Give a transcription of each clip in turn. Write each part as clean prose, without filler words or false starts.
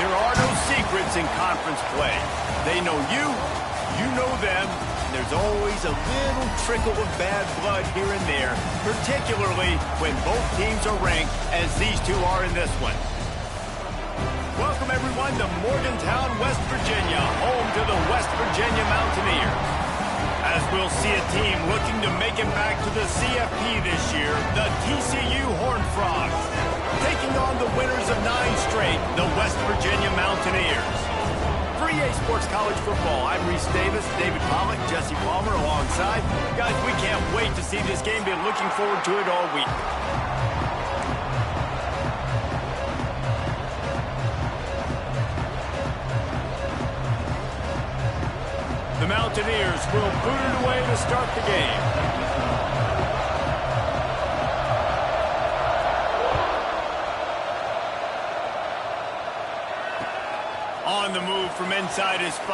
There are no secrets in conference play. They know you, you know them, and there's always a little trickle of bad blood here and there, particularly when both teams are ranked as these two are in this one. Welcome, everyone, to Morgantown, West Virginia, home to the West Virginia Mountaineers. As we'll see a team looking to make it back to the CFP this year, the TCU Horned Frogs, taking on the winners of 9 straight, the West Virginia Mountaineers. For EA Sports College Football, I'm Reese Davis, David Pollock, Jesse Palmer alongside. Guys, we can't wait to see this game. Been looking forward to it all week. The Mountaineers will boot it away to start the game. On the move from inside his 5.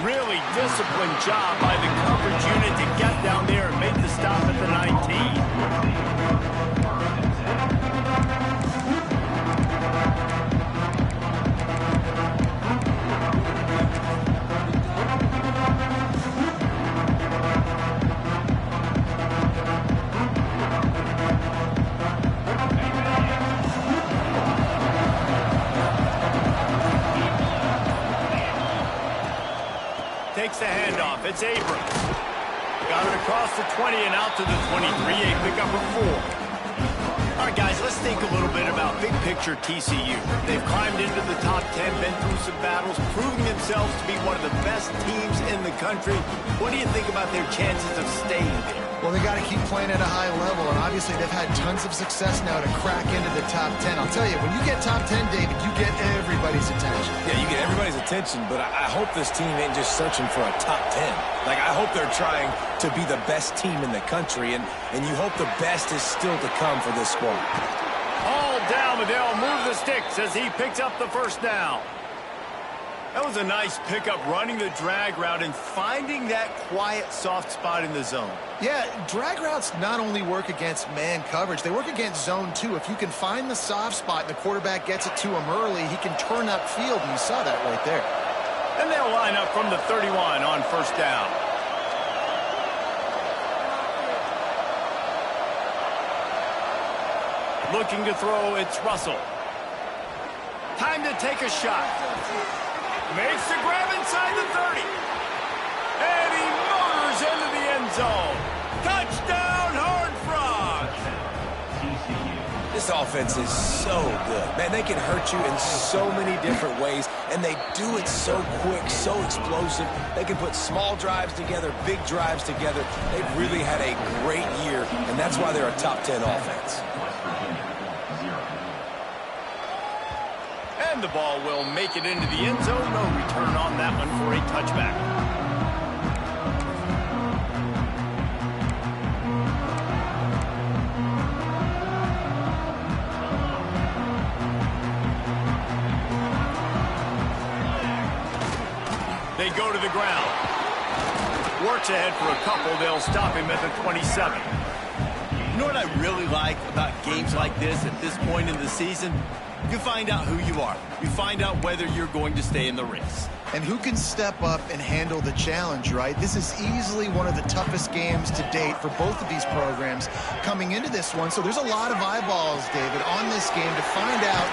Really disciplined job by the coverage unit to get down there and make the stop at the 19. Takes the handoff. It's Abrams. Got it across the 20 and out to the 23. A pickup of 4. All right, guys, let's think a little bit about big picture TCU. They've climbed into the top 10, been through some battles, proving themselves to be one of the best teams in the country. What do you think about their chances of staying there? Well, they got to keep playing at a high level, and obviously they've had tons of success now to crack into the top 10. I'll tell you, when you get top 10, David, you get everybody's attention. Yeah, you get everybody's attention, but I hope this team ain't just searching for a top 10. Like, I hope they're trying to be the best team in the country, and you hope the best is still to come for this squad. All down, but they'll move the sticks as he picks up the first down. That was a nice pickup, running the drag route and finding that quiet, soft spot in the zone. Yeah, drag routes not only work against man coverage, they work against zone too. If you can find the soft spot and the quarterback gets it to him early, he can turn upfield, and you saw that right there. And they'll line up from the 31 on first down. Looking to throw, it's Russell. Time to take a shot. Makes the grab inside the 30. And he motors into the end zone. Touchdown, Horned Frogs. This offense is so good. Man, they can hurt you in so many different ways, and they do it so quick, so explosive. They can put small drives together, big drives together. They've really had a great year, and that's why they're a top 10 offense. And the ball will make it into the end zone. No return on that one for a touchback. They go to the ground. Works ahead for a couple. They'll stop him at the 27. You know what I really like about games like this at this point in the season? You find out who you are. You find out whether you're going to stay in the race. And who can step up and handle the challenge, right? This is easily one of the toughest games to date for both of these programs coming into this one. So there's a lot of eyeballs, David, on this game to find out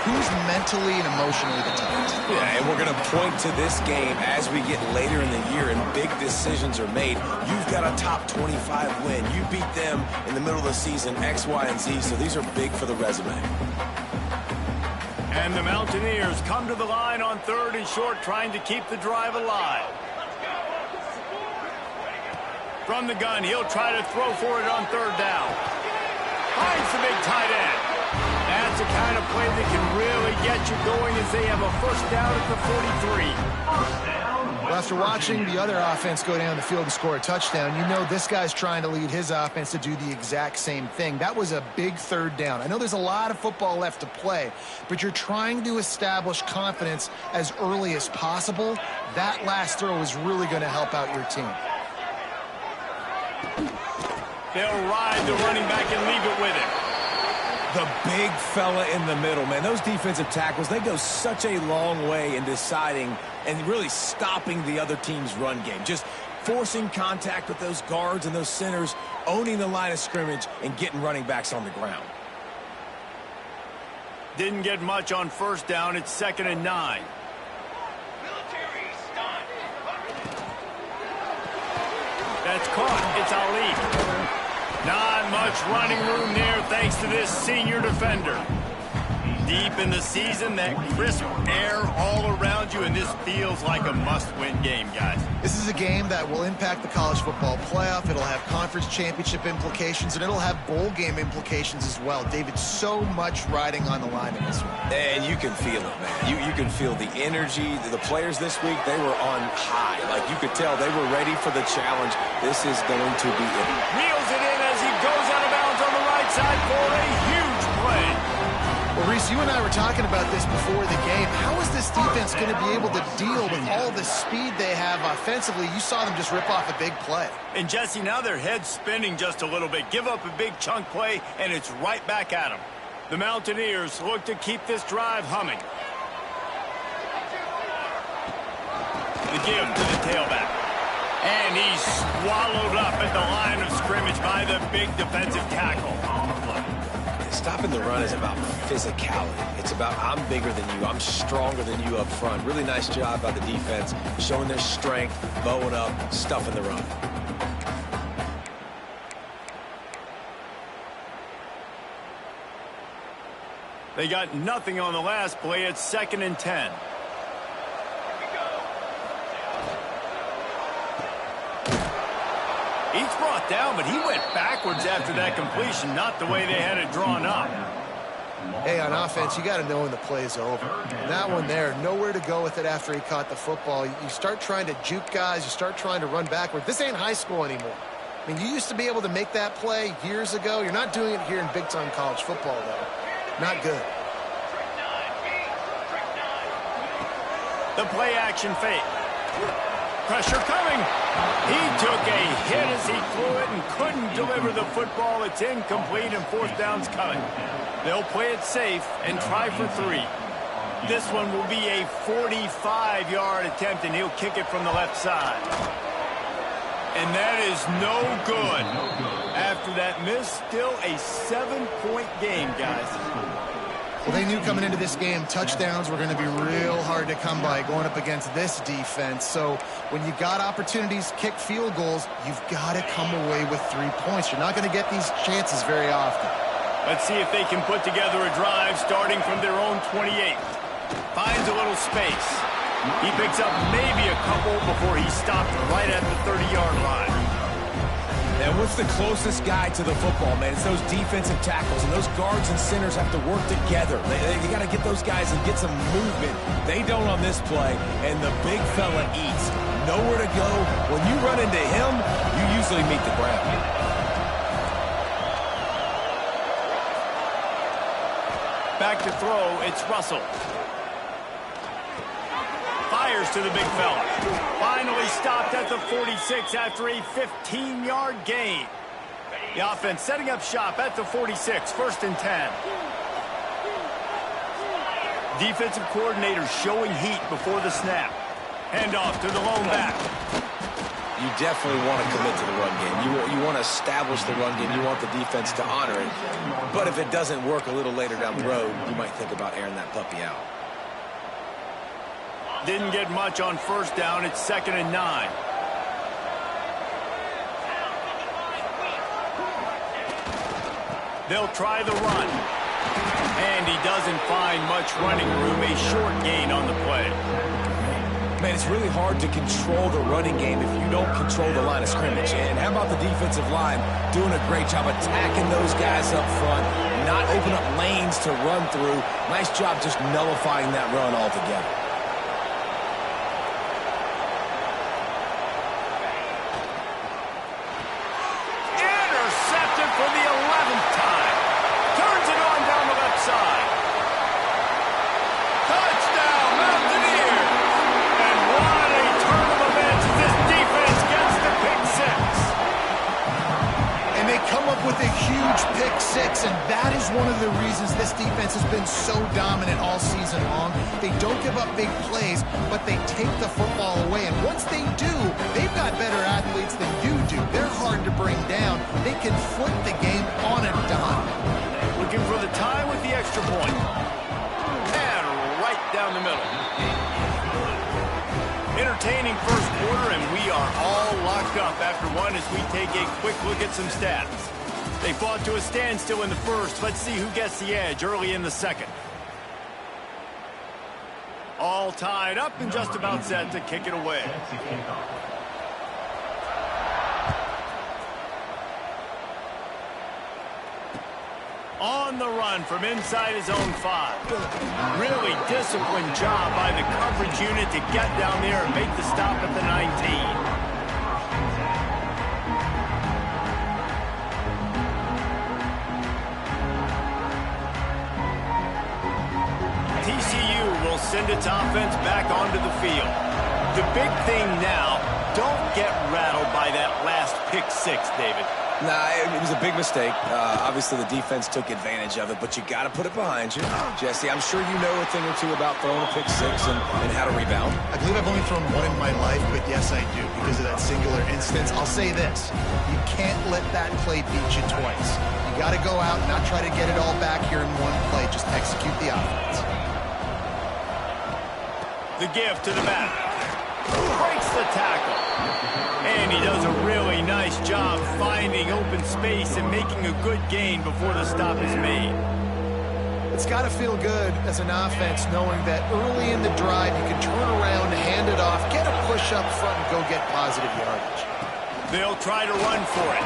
who's mentally and emotionally the toughest. Yeah, and we're going to point to this game as we get later in the year and big decisions are made. You've got a top 25 win. You beat them in the middle of the season, X, Y, and Z, so these are big for the resume. And the Mountaineers come to the line on 3rd and short, trying to keep the drive alive. From the gun, he'll try to throw for it on 3rd down. Finds the big tight end. That's the kind of play that can really get you going as they have a first down at the 43. Well, after watching the other offense go down the field and score a touchdown, you know this guy's trying to lead his offense to do the exact same thing. That was a big 3rd down. I know there's a lot of football left to play, but you're trying to establish confidence as early as possible. That last throw is really going to help out your team. They'll ride the running back and leave it with him. The big fella in the middle, man. Those defensive tackles, they go such a long way in deciding and really stopping the other team's run game. Just forcing contact with those guards and those centers, owning the line of scrimmage, and getting running backs on the ground. Didn't get much on first down. It's 2nd and 9. That's caught. It's Ali. Not much running room there thanks to this senior defender. Deep in the season, that crisp air all around you, and this feels like a must-win game, guys. This is a game that will impact the college football playoff. It'll have conference championship implications, and it'll have bowl game implications as well. David, so much riding on the line in this one. And you can feel it, man. You can feel the energy. The players this week, they were on high. Like, you could tell they were ready for the challenge. This is going to be it. Reels it in as he goes out of bounds on the right side for a huge play. Well, Reese, you and I were talking about this before the game. How is this defense going to be able to deal with all the speed they have offensively? You saw them just rip off a big play. And, Jesse, now their head's spinning just a little bit. Give up a big chunk play, and it's right back at them. The Mountaineers look to keep this drive humming. The give to the tailback. And he's swallowed up at the line of scrimmage by the big defensive tackle. Stopping the run is about physicality. It's about I'm bigger than you. I'm stronger than you up front. Really nice job by the defense, showing their strength, bowing up, stuffing the run. They got nothing on the last play. It's 2nd and 10. He's brought down, but he went backwards after that completion, not the way they had it drawn up. Hey, on offense, you got to know when the play's over. And that one there, nowhere to go with it after he caught the football. You start trying to juke guys. You start trying to run backward. This ain't high school anymore. I mean, you used to be able to make that play years ago. You're not doing it here in big-time college football, though. Not good. The play-action fake. Pressure coming. He took a hit as he threw it and couldn't deliver the football. It's incomplete and 4th down's coming. They'll play it safe and try for 3. This one will be a 45-yard attempt, and he'll kick it from the left side. And that is no good. After that miss, still a 7-point game, guys. Well, they knew coming into this game touchdowns were going to be real hard to come by going up against this defense. So when you got opportunities, kick field goals, you've got to come away with 3 points. You're not going to get these chances very often. Let's see if they can put together a drive starting from their own 28. Finds a little space. He picks up maybe a couple before he stopped right at the 30-yard line. And what's the closest guy to the football, man? It's those defensive tackles, and those guards and centers have to work together. They got to get those guys and get some movement. They don't on this play, and the big fella eats. Nowhere to go. When you run into him, you usually meet the ground. Back to throw, it's Russell. Fires to the big fella. Finally stopped at the 46 after a 15-yard gain. The offense setting up shop at the 46, 1st and 10. Defensive coordinator showing heat before the snap. Handoff to the lone back. You definitely want to commit to the run game. You want to establish the run game. You want the defense to honor it. But if it doesn't work a little later down the road, you might think about airing that puppy out. Didn't get much on first down. It's 2nd and 9. They'll try the run. And he doesn't find much running room. A short gain on the play. Man, it's really hard to control the running game if you don't control the line of scrimmage. And how about the defensive line doing a great job attacking those guys up front, not open up lanes to run through. Nice job just nullifying that run altogether. For the 11th time. Turns it on down the left side. Touchdown, Mountaineers! And what a turn of events as this defense gets the pick 6. And they come up with a huge pick 6, and that is one of the reasons this defense has been so dominant all season long. They don't give up big plays, but they take the football away. And once they do, they've got better athletes than you do. They're hard to bring down. They can flip the game on a dime. Looking for the tie with the extra point. And right down the middle. Entertaining first quarter, and we are all locked up after one as we take a quick look at some stats. They fought to a standstill in the first. Let's see who gets the edge early in the second. All tied up and just about set to kick it away. On the run from inside his own 5. Really disciplined job by the coverage unit to get down there and make the stop at the 19. TCU will send its offense back onto the field. The big thing now, don't get rattled by that last pick 6, David. Nah, it was a big mistake. Obviously, the defense took advantage of it, but you got to put it behind you. Jesse, I'm sure you know a thing or two about throwing a pick 6 and how to rebound. I believe I've only thrown one in my life, but yes, I do. Because of that singular instance, I'll say this. You can't let that play beat you twice. You got to go out and not try to get it all back here in one play. Just execute the offense. The give to the back. Breaks the tackle. And he does a really nice job finding open space and making a good gain before the stop is made. It's got to feel good as an offense knowing that early in the drive you can turn around, hand it off, get a push up front, and go get positive yardage. They'll try to run for it.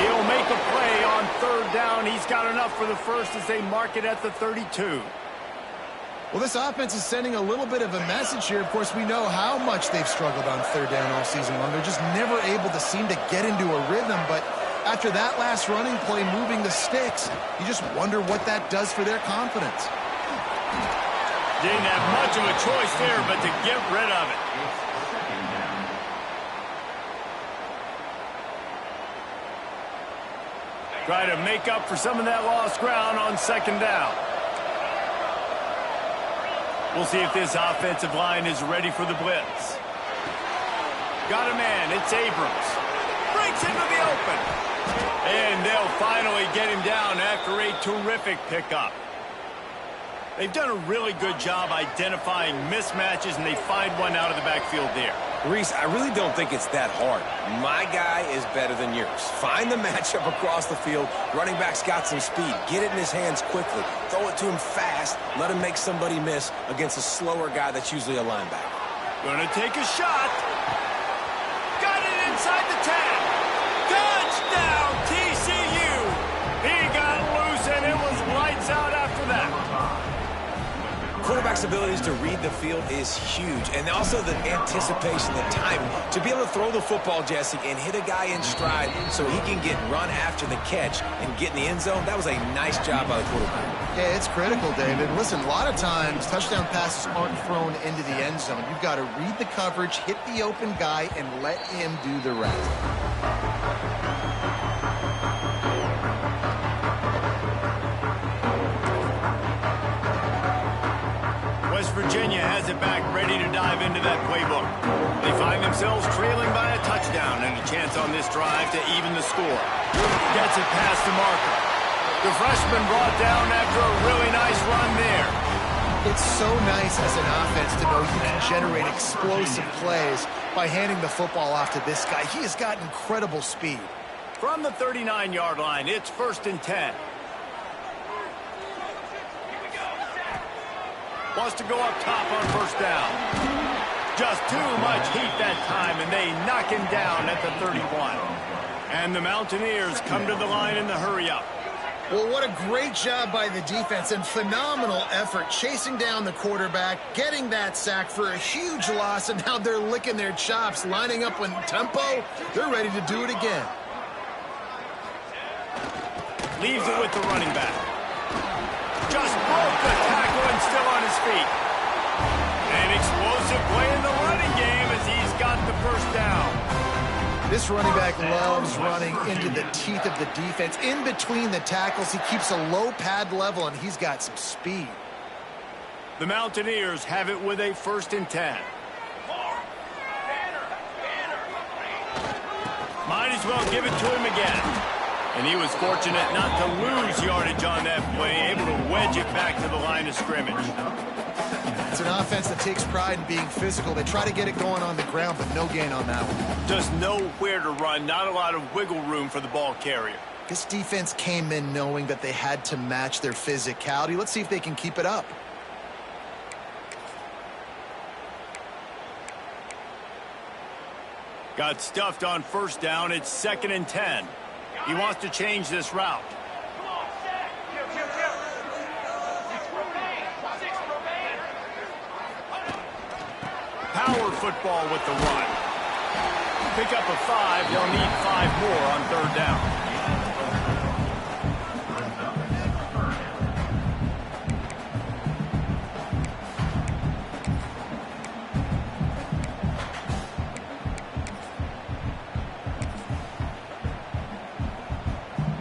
He'll make a play on third down. He's got enough for the first as they mark it at the 32. Well, this offense is sending a little bit of a message here. Of course, we know how much they've struggled on third down all season long. They're just never able to seem to get into a rhythm. But after that last running play, moving the sticks, you just wonder what that does for their confidence. Didn't have much of a choice there, but to get rid of it. Try to make up for some of that lost ground on second down. We'll see if this offensive line is ready for the blitz. Got a man. It's Abrams. Breaks into the open. And they'll finally get him down after a terrific pickup. They've done a really good job identifying mismatches, and they find one out of the backfield there. Reese, I really don't think it's that hard. My guy is better than yours. Find the matchup across the field. Running back's got some speed. Get it in his hands quickly. Throw it to him fast. Let him make somebody miss against a slower guy that's usually a linebacker. Gonna take a shot. Got it inside the 10. Touchdown, TCU. He got loose, and it was lights out after that. Quarterback's abilities to read the field is huge, and also the anticipation, the timing. To be able to throw the football, Jesse, and hit a guy in stride so he can get run after the catch and get in the end zone, that was a nice job by the quarterback. Yeah, it's critical, David. Listen, a lot of times touchdown passes aren't thrown into the end zone. You've got to read the coverage, hit the open guy, and let him do the rest. West Virginia has it back, ready to dive into that playbook. They find themselves trailing by a touchdown and a chance on this drive to even the score. Gets it past the marker. The freshman brought down after a really nice run there. It's so nice as an offense to know you can generate explosive plays by handing the football off to this guy. He has got incredible speed. From the 39-yard line, it's 1st and 10. Wants to go up top on first down. Just too much heat that time, and they knock him down at the 31. And the Mountaineers come to the line in the hurry-up. Well, what a great job by the defense and phenomenal effort chasing down the quarterback, getting that sack for a huge loss, and now they're licking their chops, lining up in tempo. They're ready to do it again. Leaves it with the running back. Just broke the tackle and still on his feet. An explosive play in the running game as he's got the first down. This This running back loves running into the teeth of the defense. In between the tackles, he keeps a low pad level, and he's got some speed. The Mountaineers have it with a 1st and 10. Might as well give it to him again. And he was fortunate not to lose yardage on that play, able to wedge it back to the line of scrimmage. It's an offense that takes pride in being physical. They try to get it going on the ground, but no gain on that one. Just nowhere to run, not a lot of wiggle room for the ball carrier. This defense came in knowing that they had to match their physicality. Let's see if they can keep it up. Got stuffed on 1st down. It's 2nd and 10. He wants to change this route. Power football with the run. Pick up a 5. They'll need 5 more on 3rd down.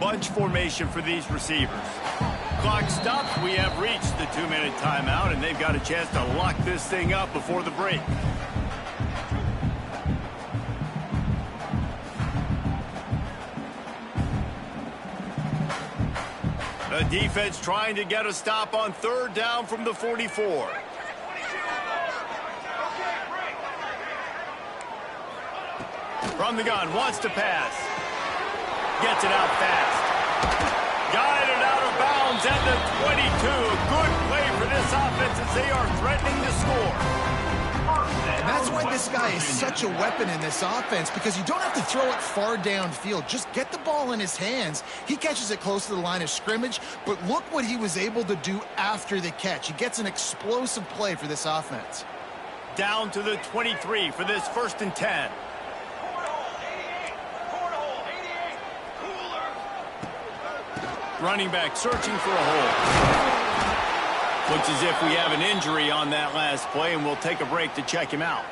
Bunch formation for these receivers. Clock stops. We have reached the 2-minute timeout, and they've got a chance to lock this thing up before the break. The defense trying to get a stop on 3rd down from the 44. From the gun, wants to pass. Gets it out fast. Got it out of bounds at the 22. Good play for this offense as they are threatening to score. And that's why this guy is such a weapon in this offense, because you don't have to throw it far downfield. Just get the ball in his hands. He catches it close to the line of scrimmage, but look what he was able to do after the catch. He gets an explosive play for this offense. Down to the 23 for this 1st and 10. Running back searching for a hole. Looks as if we have an injury on that last play, and we'll take a break to check him out.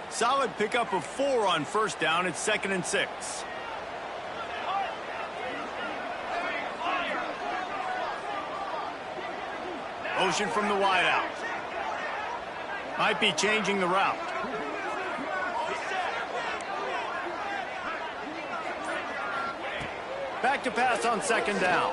Solid pickup of 4 on 1st down. It's 2nd and 6. Motion from the wideout. Might be changing the route. Back to pass on 2nd down.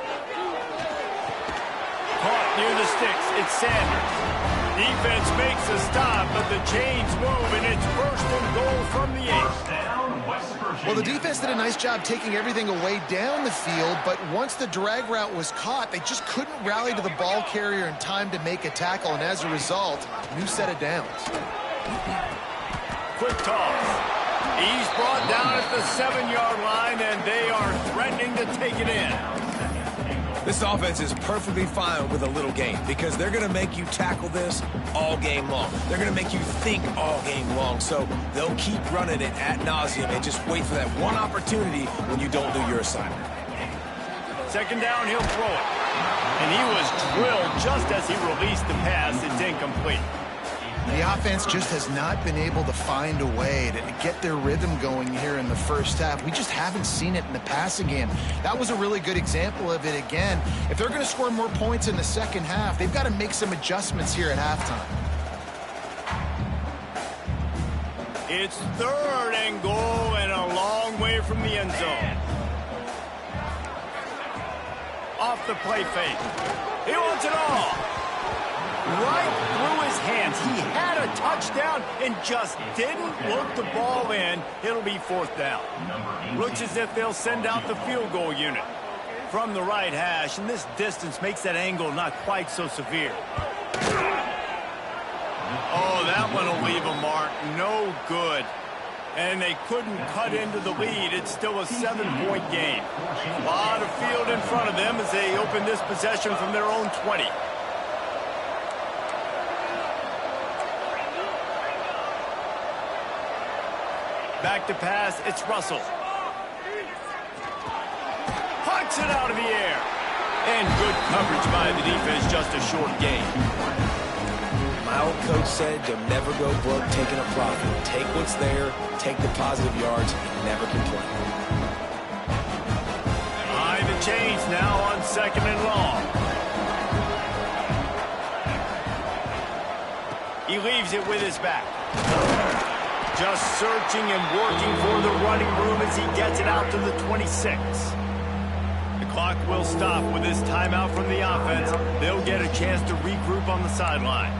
Caught near the sticks. It's Sanders. Defense makes a stop, but the chains move, and it's 1st and goal from the 8. Well, the defense did a nice job taking everything away down the field, but once the drag route was caught, they just couldn't rally to the ball carrier in time to make a tackle, and as a result, new set of downs. Quick toss. He's brought down at the 7-yard line, and they are threatening to take it in. This offense is perfectly fine with a little gain because they're going to make you tackle this all game long. They're going to make you think all game long. So they'll keep running it ad nauseum and just wait for that one opportunity when you don't do your assignment. 2nd down, he'll throw it. And he was drilled just as he released the pass. It's incomplete. The offense just has not been able to find a way to get their rhythm going here in the 1st half. We just haven't seen it in the passing game. That was a really good example of it again. If they're going to score more points in the 2nd half, they've got to make some adjustments here at halftime. It's 3rd and goal and a long way from the end zone. Off the play fake. He wants it all. Right through his hands. He had a touchdown and just didn't look the ball in. It'll be 4th down. Looks as if they'll send out the field goal unit from the right hash, and this distance makes that angle not quite so severe. Oh, that one will leave a mark. No good. And they couldn't cut into the lead. It's still a 7-point game. A lot of field in front of them as they open this possession from their own 20. Back to pass, it's Russell. Puts it out of the air. And good coverage by the defense, just a short gain. My old coach said you'll never go broke taking a profit. Take what's there, take the positive yards, and never complain. Behind the chains now on 2nd and long. He leaves it with his back. Just searching and working for the running room as he gets it out to the 26. The clock will stop with this timeout from the offense. They'll get a chance to regroup on the sideline.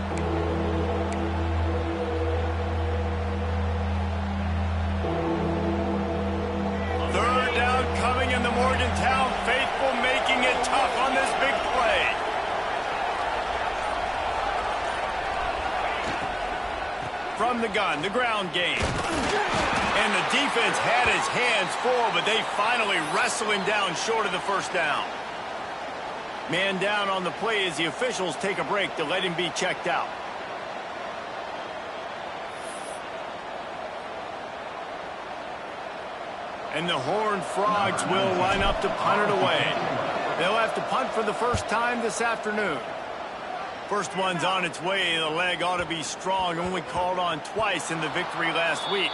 Third down coming, and the Morgantown faithful making it tough on this big play. From the gun, the ground game. And the defense had his hands full, but they finally wrestle him down short of the first down. Man down on the play as the officials take a break to let him be checked out. And the Horned Frogs will line up to punt it away. They'll have to punt for the first time this afternoon. First one's on its way. The leg ought to be strong. Only called on twice in the victory last week.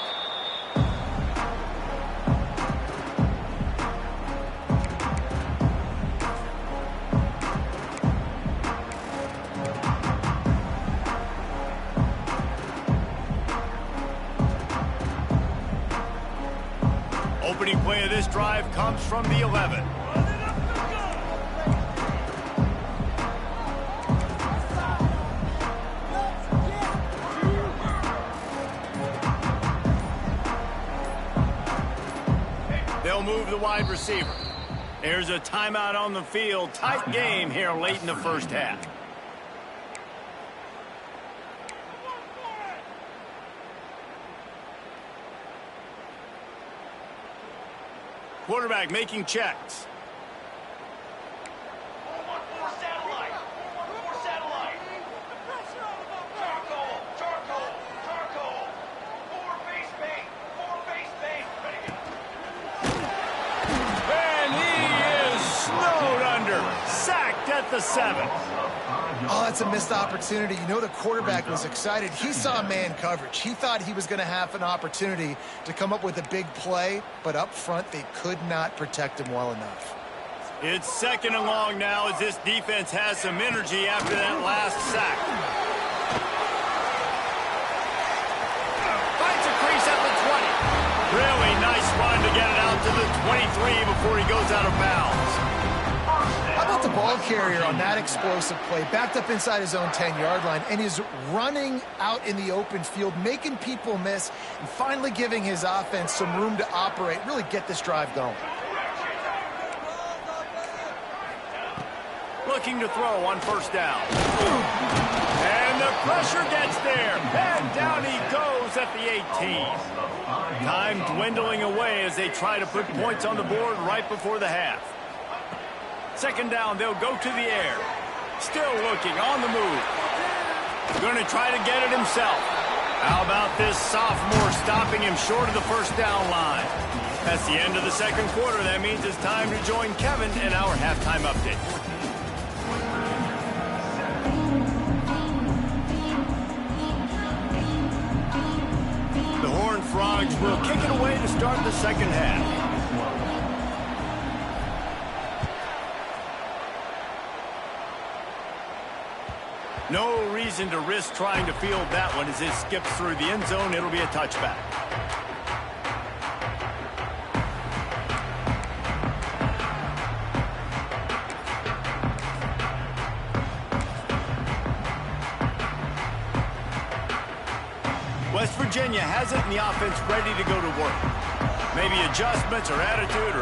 Opening play of this drive comes from the 11. They'll move the wide receiver. There's a timeout on the field. Tight game here late in the first half. Quarterback making checks. And he is snowed under. Sacked at the 7. Oh, that's a missed opportunity. You know the quarterback was excited. He saw man coverage. He thought he was going to have an opportunity to come up with a big play, but up front they could not protect him well enough. It's 2nd and long now as this defense has some energy after that last sack. Finds a crease at the 20. Really nice run to get it out to the 23 before he goes out of bounds. How about the ball carrier on that explosive play? Backed up inside his own 10-yard line and is running out in the open field, making people miss, and finally giving his offense some room to operate, really get this drive going. Looking to throw on first down. And the pressure gets there. And down he goes at the 18. Time dwindling away as they try to put points on the board right before the half. 2nd down, they'll go to the air. Still looking, on the move. Going to try to get it himself. How about this sophomore stopping him short of the first down line? That's the end of the 2nd quarter. That means it's time to join Kevin in our halftime update. The Horned Frogs will kick it away to start the 2nd half. No reason to risk trying to field that one as it skips through the end zone. It'll be a touchback. West Virginia has it, and the offense ready to go to work. Maybe adjustments or attitude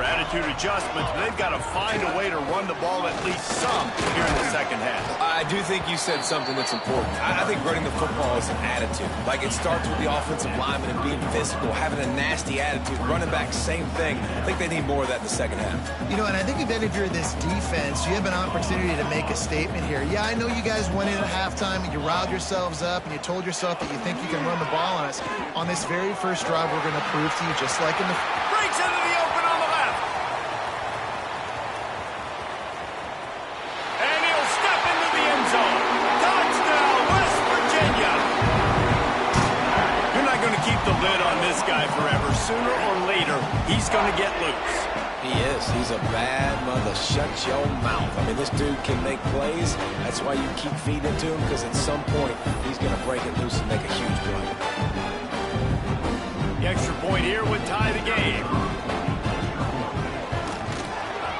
adjustments, but they've got to find a way to run the ball at least some here in the 2nd half. I do think you said something that's important. I think running the football is an attitude. Like, it starts with the offensive lineman and being physical, having a nasty attitude. Running back, same thing. I think they need more of that in the 2nd half. You know, and I think if you're this defense, you have an opportunity to make a statement here. Yeah, I know you guys went in at halftime and you riled yourselves up and you told yourself that you think you can run the ball on us. On this very first drive, we're going to prove to you, just like in the... Breaks into the open on the left. sooner or later, he's going to get loose. He is. He's a bad mother. Shut your mouth. I mean, this dude can make plays. That's why you keep feeding it to him, because at some point, he's going to break it loose and make a huge play. The extra point here would tie the game.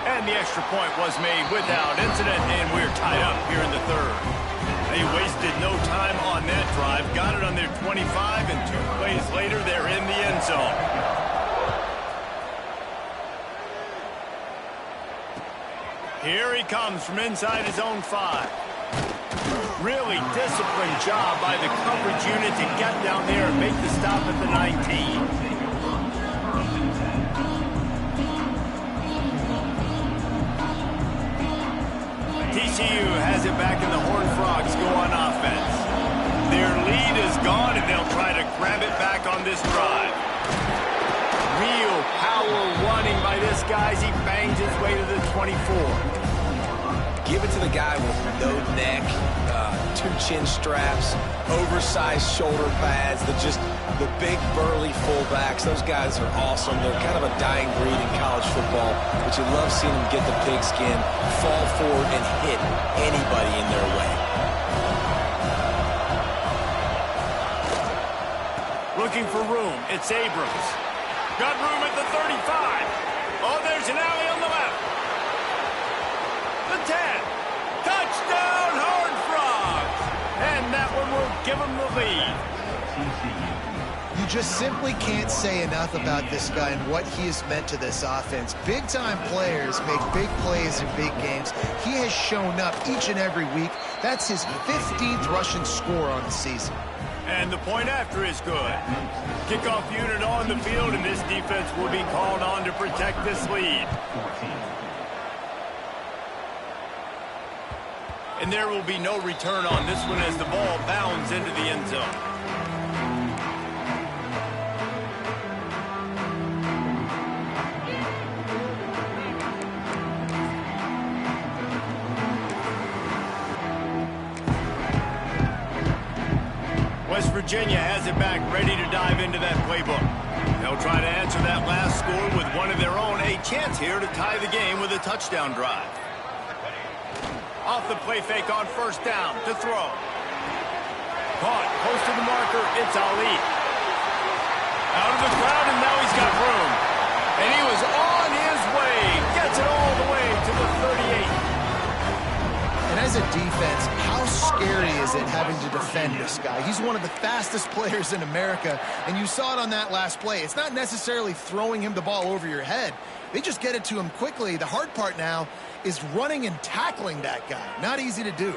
And the extra point was made without incident, and we're tied up here in the third. They wasted no time on that drive. Got it on their 25, and 2 plays later, they're in the end zone. Here he comes from inside his own 5. Really disciplined job by the coverage unit to get down there and make the stop at the 19. TCU has it back in the Horned Frogs go on offense. Their lead is gone, and they'll try to grab it back on this drive. Real power running by this guy as he bangs his way to the 24. Give it to the guy with no neck, 2 chin straps, oversized shoulder pads, the big burly fullbacks. Those guys are awesome. They're kind of a dying breed in college football, but you love seeing them get the pigskin, fall forward, and hit anybody in their way. Looking for room. It's Abrams. Got room at the 35. Oh, there's an alley on the left. The 10. Touchdown, Horned Frogs. And that one will give them the lead. You just simply can't say enough about this guy and what he has meant to this offense. Big-time players make big plays in big games. He has shown up each and every week. That's his 15th rushing score on the season. And the point after is good. Kickoff unit on the field, and this defense will be called on to protect this lead. And there will be no return on this one as the ball bounds into the end zone. West Virginia has it back, ready to dive into that playbook. They'll try to answer that last score with one of their own. A chance here to tie the game with a touchdown drive. Off the play fake on first down to throw. Caught, close to the marker, it's Ali. Out of the crowd, and now he's got room. And he was on his way. Gets it all the way to the 38. And as a defense, how scary is it having to defend this guy? He's one of the fastest players in America, and you saw it on that last play. It's not necessarily throwing him the ball over your head. They just get it to him quickly. The hard part now is running and tackling that guy. Not easy to do.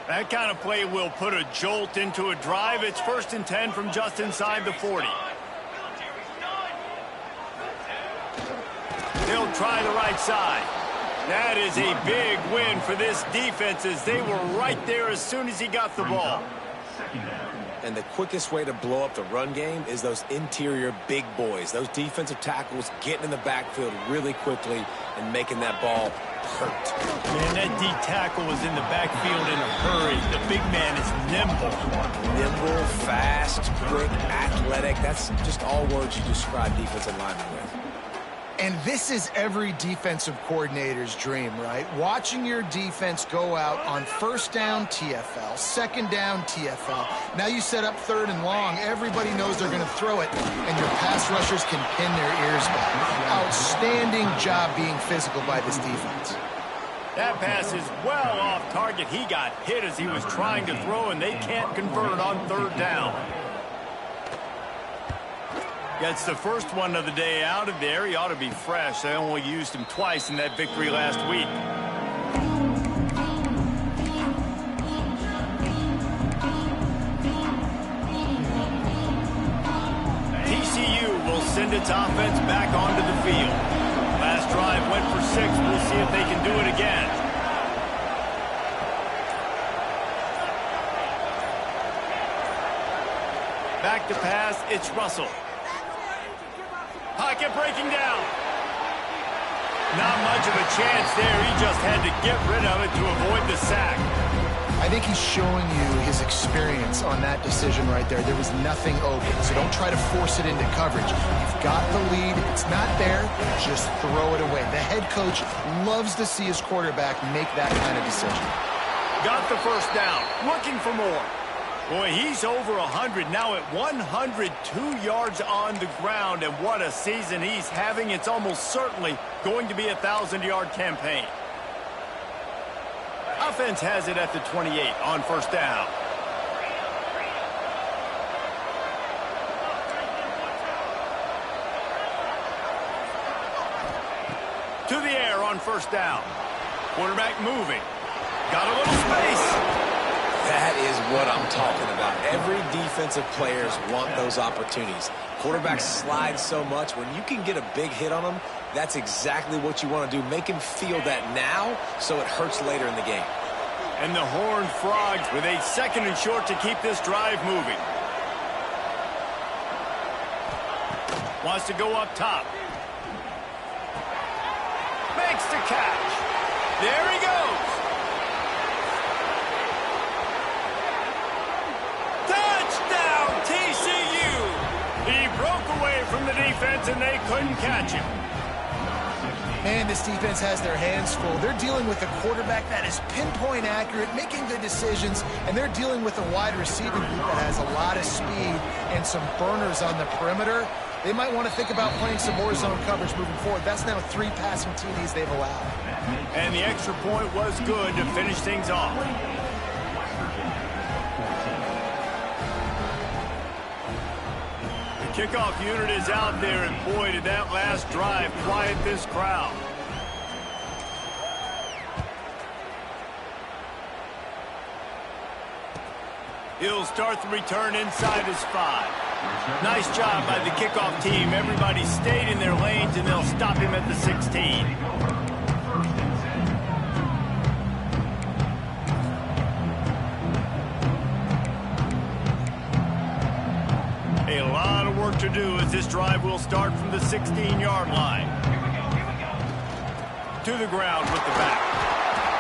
That kind of play will put a jolt into a drive. It's 1st and 10 from just inside the 40. They'll try the right side. That is a big win for this defense as they were right there as soon as he got the ball. And the quickest way to blow up the run game is those interior big boys, those defensive tackles getting in the backfield really quickly and making that ball hurt. Man, that D tackle was in the backfield in a hurry. The big man is nimble. Nimble, fast, quick, athletic. That's just all words you describe defensive linemen with. And this is every defensive coordinator's dream, right? Watching your defense go out on first down TFL, second down TFL. Now you set up 3rd and long. Everybody knows they're going to throw it, and your pass rushers can pin their ears back. Outstanding job being physical by this defense. That pass is well off target. He got hit as he was trying to throw, and they can't convert on 3rd down. Gets the first one of the day out of there. He ought to be fresh. They only used him twice in that victory last week. TCU will send its offense back onto the field. Last drive went for 6. We'll see if they can do it again. Back to pass. It's Russell. Pocket breaking down. Not much of a chance there. He just had to get rid of it to avoid the sack. I think he's showing you his experience on that decision right there. There was nothing open, so don't try to force it into coverage. You've got the lead. If it's not there, just throw it away. The head coach loves to see his quarterback make that kind of decision. Got the first down, looking for more. Boy, he's over 100, now at 102 yards on the ground, and what a season he's having. It's almost certainly going to be a 1,000-yard campaign. Offense has it at the 28 on first down. To the air on first down. Quarterback moving. Got a little space. That is what I'm talking about. Every defensive players want those opportunities. Quarterbacks slide so much. When you can get a big hit on them, that's exactly what you want to do. Make him feel that now so it hurts later in the game. And the Horned Frogs with a second and short to keep this drive moving. Wants to go up top. Makes the catch. There he goes. Touchdown, TCU. He broke away from the defense, and they couldn't catch him. Man, this defense has their hands full. They're dealing with a quarterback that is pinpoint accurate, making good decisions, and they're dealing with a wide receiving group that has a lot of speed and some burners on the perimeter. They might want to think about playing some more zone coverage moving forward. That's now 3 passing TDs they've allowed. And the extra point was good to finish things off. The kickoff unit is out there, and boy, did that last drive quiet this crowd. He'll start the return inside his 5. Nice job by the kickoff team. Everybody stayed in their lanes, and they'll stop him at the 16. A lot of work to do as this drive will start from the 16-yard line. To the ground with the back.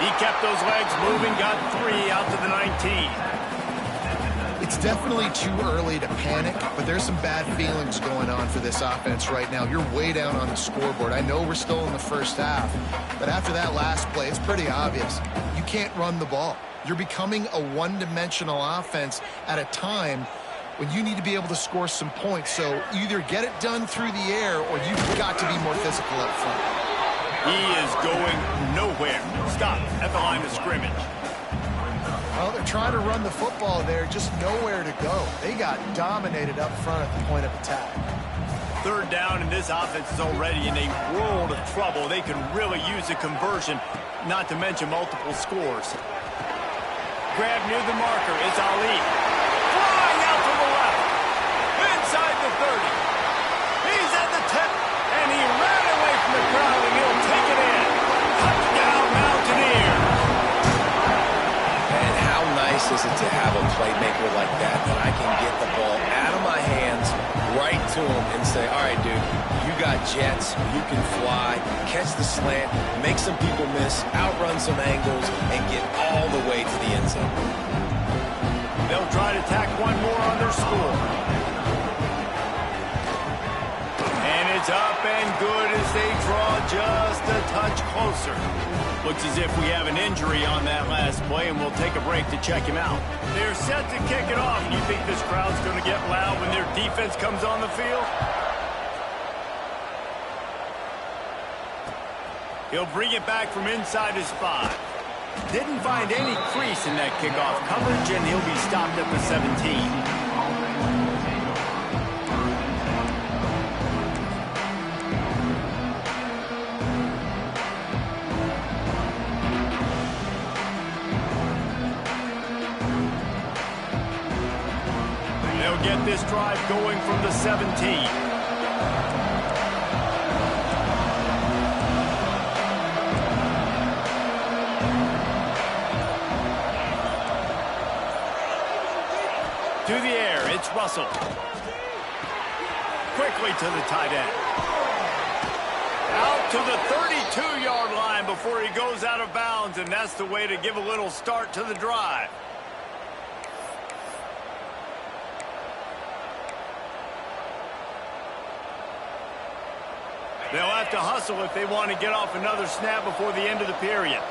He kept those legs moving, got 3 out to the 19. It's definitely too early to panic, but there's some bad feelings going on for this offense right now. You're way down on the scoreboard. I know we're still in the first half, but after that last play, it's pretty obvious. You can't run the ball. You're becoming a one-dimensional offense at a time when you need to be able to score some points. So either get it done through the air or you've got to be more physical up front. He is going nowhere. Stop at the line of scrimmage. Well, they're trying to run the football there, just nowhere to go. They got dominated up front at the point of attack. Third down, and this offense is already in a world of trouble. They can really use a conversion, not to mention multiple scores. Grab near the marker. It's Ali. Flying out to the left. Inside the 30. He's at the 10, and he ran away from the crowd, and he'll take it in. Touchdown, Mountaineers. Is it to have a playmaker like that I can get the ball out of my hands right to him and say, all right, dude, you got jets, you can fly, catch the slant, make some people miss, outrun some angles, and get all the way to the end zone. They'll try to tack one more on their score. And it's up and good as they draw just a touch closer. Looks as if we have an injury on that last play, and we'll take a break to check him out. They're set to kick it off. You think this crowd's going to get loud when their defense comes on the field? He'll bring it back from inside his 5. Didn't find any crease in that kickoff coverage, and he'll be stopped at the 17. Get this drive going from the 17. To the air, it's Russell. Quickly to the tight end. Out to the 32-yard line before he goes out of bounds, and that's the way to give a little start to the drive. They'll have to hustle if they want to get off another snap before the end of the period.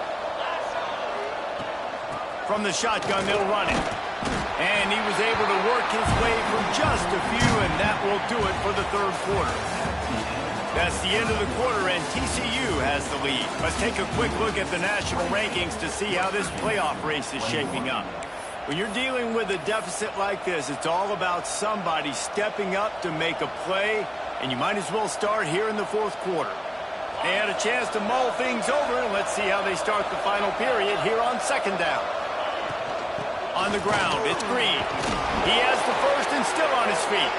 From the shotgun, they'll run it. And he was able to work his way from just a few, and that will do it for the third quarter. That's the end of the quarter, and TCU has the lead. Let's take a quick look at the national rankings to see how this playoff race is shaping up. When you're dealing with a deficit like this, it's all about somebody stepping up to make a play, and you might as well start here in the fourth quarter. They had a chance to mull things over, and let's see how they start the final period here on second down. On the ground, it's Green. He has the first and still on his feet.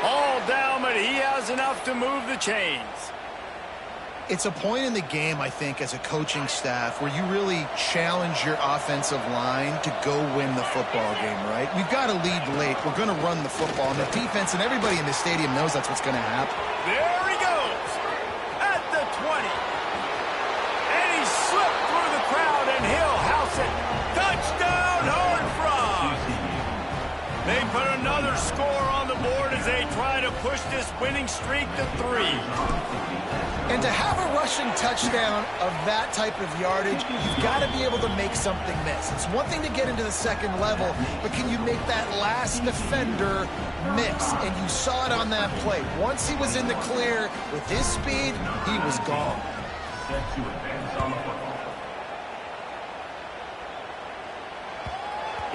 All down, but he has enough to move the chains. It's a point in the game, I think, as a coaching staff where you really challenge your offensive line to go win the football game, right? We've got to lead late. We're going to run the football. And the defense and everybody in the stadium knows that's what's going to happen. There he goes at the 20. And he slipped through the crowd, and he'll house it. Touchdown, Horned Frog. They put another score on the board as they try to push this winning streak to 3. And to have a rushing touchdown of that type of yardage, you've got to be able to make something miss. It's one thing to get into the second level, but can you make that last defender miss? And you saw it on that play. Once he was in the clear with his speed, he was gone.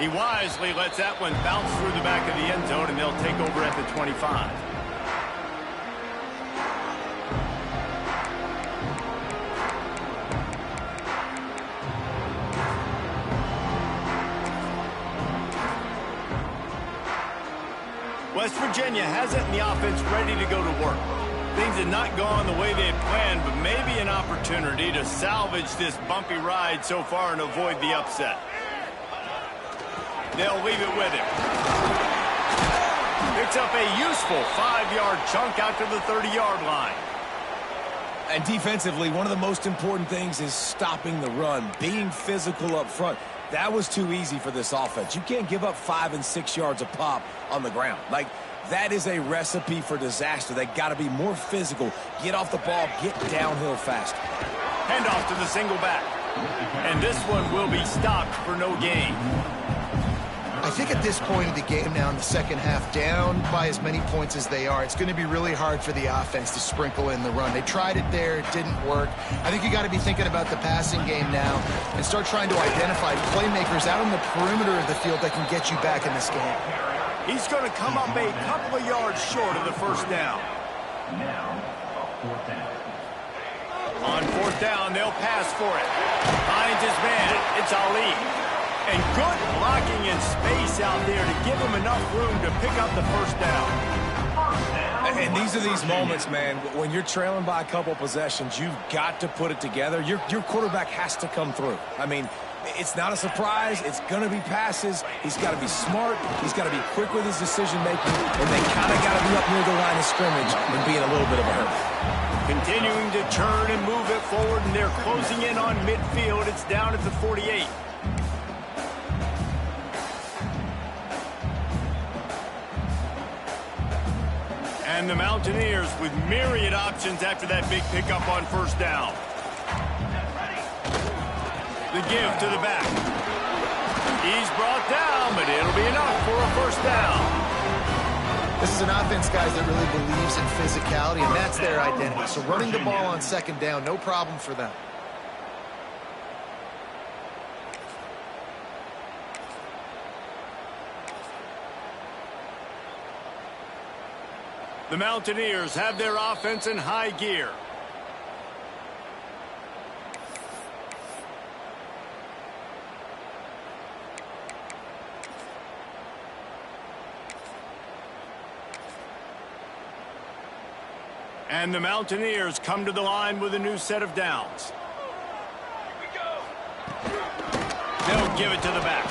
He wisely lets that one bounce through the back of the end zone, and they'll take over at the 25. West Virginia has it in the offense ready to go to work. Things had not gone the way they had planned, but maybe an opportunity to salvage this bumpy ride so far and avoid the upset. They'll leave it with him. Picks up a useful 5-yard chunk out to the 30-yard line. And defensively, one of the most important things is stopping the run, being physical up front. That was too easy for this offense. You can't give up 5 and 6 yards a pop on the ground. Like, that is a recipe for disaster. They got to be more physical, get off the ball, get downhill fast. Handoff to the single back. And this one will be stopped for no gain. I think at this point of the game now in the second half, down by as many points as they are, it's going to be really hard for the offense to sprinkle in the run. They tried it there. It didn't work. I think you got to be thinking about the passing game now and start trying to identify playmakers out on the perimeter of the field that can get you back in this game. He's going to come up a couple of yards short of the first down. On fourth down, they'll pass for it. Finds his man. It's Ali. And good blocking in space out there to give him enough room to pick up the first down. And these are these moments, man, when you're trailing by a couple possessions, you've got to put it together. Your quarterback has to come through. I mean, it's not a surprise. It's going to be passes. He's got to be smart. He's got to be quick with his decision-making. And they kind of got to be up near the line of scrimmage and be in a little bit of a hurry. Continuing to turn and move it forward, and they're closing in on midfield. It's down at the 48. And the Mountaineers with myriad options after that big pickup on first down. The give to the back. He's brought down, but it'll be enough for a first down. This is an offense, guys, that really believes in physicality, and that's their identity. So running the ball on second down, no problem for them. The Mountaineers have their offense in high gear. And the Mountaineers come to the line with a new set of downs. They'll give it to the back.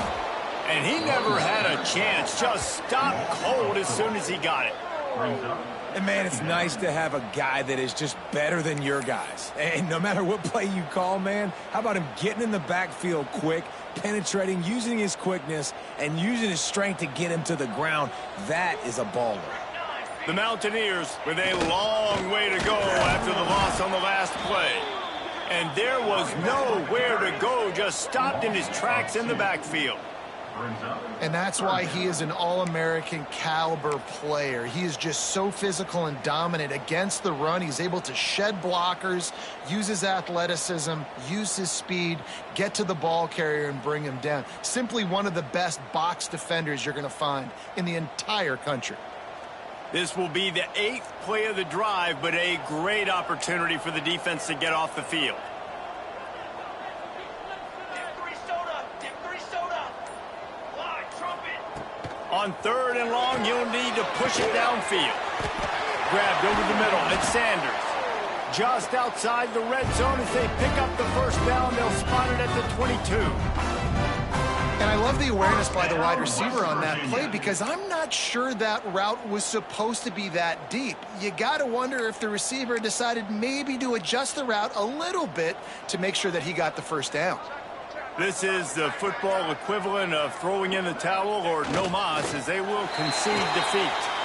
And he never had a chance. Just stopped cold as soon as he got it. And, man, it's nice to have a guy that is just better than your guys. And no matter what play you call, man, how about him getting in the backfield quick, penetrating, using his quickness, and using his strength to get him to the ground? That is a baller. The Mountaineers with a long way to go after the loss on the last play. And there was nowhere to go, just stopped in his tracks in the backfield. And that's why he is an All-American caliber player. He is just so physical and dominant against the run. He's able to shed blockers, use his athleticism, use his speed, get to the ball carrier and bring him down. Simply one of the best box defenders you're going to find in the entire country. This will be the 8th play of the drive, but a great opportunity for the defense to get off the field. On 3rd and long, you'll need to push it downfield. Grabbed over the middle. It's Sanders. Just outside the red zone as they pick up the first down. They'll spot it at the 22. And I love the awareness by the wide receiver on that play because I'm not sure that route was supposed to be that deep. You got to wonder if the receiver decided maybe to adjust the route a little bit to make sure that he got the first down. This is the football equivalent of throwing in the towel or no mas, as they will concede defeat.